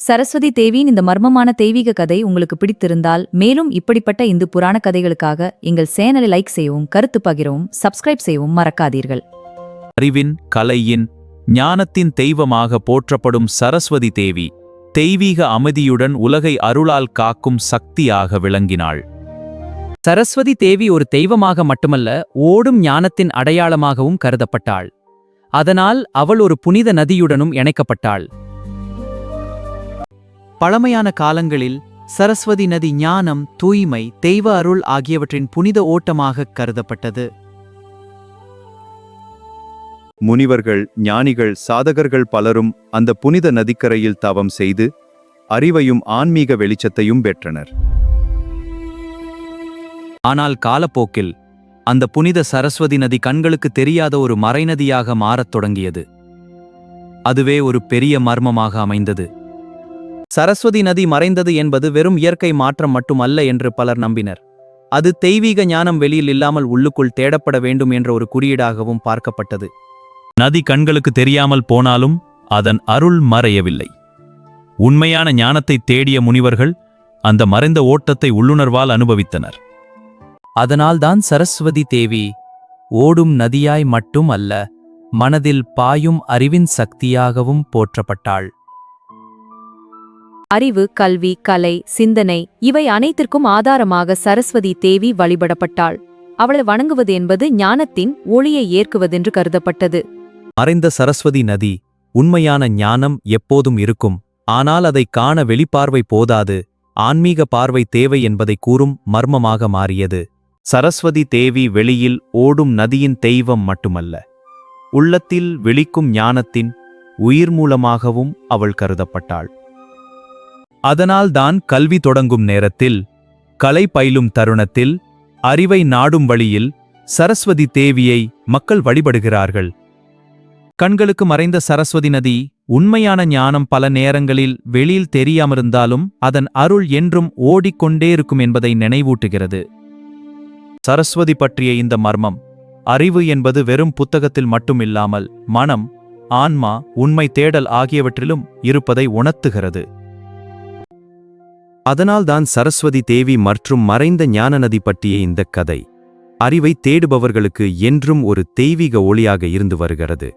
சரஸ்வதி தேவியின் இந்த மர்மமான தெய்வீக கதை உங்களுக்கு பிடித்திருந்தால் மேலும் இப்படிப்பட்ட இந்து புராண கதைகளுக்காக எங்கள் சேனலை லைக் செய்யவும், கருத்து பகிரவும், சப்ஸ்கிரைப் செய்யவும் மறக்காதீர்கள். அறிவின், கலையின், ஞானத்தின் தெய்வமாக போற்றப்படும் சரஸ்வதி தேவி தெய்வீக அமைதியுடன் உலகை அருளால் காக்கும் சக்தியாக விளங்கினாள். சரஸ்வதி தேவி ஒரு தெய்வமாக மட்டுமல்ல, ஓடும் ஞானத்தின் அடையாளமாகவும் கருதப்பட்டாள். அதனால் அவள் ஒரு புனித நதியுடனும் இணைக்கப்பட்டாள். பழமையான காலங்களில் சரஸ்வதி நதி ஞானம், தூய்மை, தெய்வ அருள் ஆகியவற்றின் புனித ஓட்டமாக கருதப்பட்டது. முனிவர்கள், ஞானிகள், சாதகர்கள் பலரும் அந்த புனித நதிக்கரையில் தவம் செய்து அறிவையும் ஆன்மீக வெளிச்சத்தையும் பெற்றனர். ஆனால் காலப்போக்கில் அந்த புனித சரஸ்வதி நதி கண்களுக்கு தெரியாத ஒரு மறைநதியாக மாறத் தொடங்கியது. அதுவே ஒரு பெரிய மர்மமாக அமைந்தது. சரஸ்வதி நதி மறைந்தது என்பது வெறும் இயற்கை மாற்றம் மட்டுமல்ல என்று பலர் நம்பினர். அது தெய்வீக ஞானம் வெளியில் இல்லாமல் உள்ளுக்குள் தேடப்பட வேண்டும் என்ற ஒரு குறியீடாகவும் பார்க்கப்பட்டது. நதி கண்களுக்கு தெரியாமல் போனாலும் அதன் அருள் மறையவில்லை. உண்மையான ஞானத்தை தேடிய முனிவர்கள் அந்த மறைந்த ஓட்டத்தை உள்ளுணர்வால் அனுபவித்தனர். அதனால்தான் சரஸ்வதி தேவி ஓடும் நதியாய் மட்டும் அல்ல, மனதில் பாயும் அறிவின் சக்தியாகவும் போற்றப்பட்டாள். அறிவு, கல்வி, கலை, சிந்தனை இவை அனைத்திற்கும் ஆதாரமாக சரஸ்வதி தேவி வழிபடப்பட்டாள். அவளை வணங்குவது என்பது ஞானத்தின் ஒளியை ஏற்குவதென்று கருதப்பட்டது. மறைந்த சரஸ்வதி நதி உண்மையான ஞானம் எப்போதும் இருக்கும். ஆனால் அதை காண வெளிப்பார்வை போதாது, ஆன்மீக பார்வை தேவை என்பதை கூறும் மர்மமாக மாறியது. சரஸ்வதி தேவி வெளியில் ஓடும் நதியின் தெய்வம் மட்டுமல்ல, உள்ளத்தில் விழிக்கும் ஞானத்தின் உயிர் மூலமாகவும் அவள் கருதப்பட்டாள். அதனால்தான் கல்வி தொடங்கும் நேரத்தில், கலை பயிலும் தருணத்தில், அறிவை நாடும் வழியில் சரஸ்வதி தேவியை மக்கள் வழிபடுகிறார்கள். கண்களுக்கு மறைந்த சரஸ்வதி நதி உண்மையான ஞானம் பல நேரங்களில் வெளியில் தெரியாமிருந்தாலும் அதன் அருள் என்றும் ஓடிக்கொண்டே இருக்கும் என்பதை நினைவூட்டுகிறது. சரஸ்வதி பற்றிய இந்த மர்மம், அறிவு என்பது வெறும் புத்தகத்தில் மட்டுமில்லாமல் மனம், ஆன்மா, உண்மை தேடல் ஆகியவற்றிலும் இருப்பதை உணர்த்துகிறது. அதனால்தான் சரஸ்வதி தேவி மற்றும் மறைந்த ஞான நதி பற்றிய இந்த கதை அறிவை தேடுபவர்களுக்கு என்றும் ஒரு தெய்வீக ஒளியாக இருந்து வருகிறது.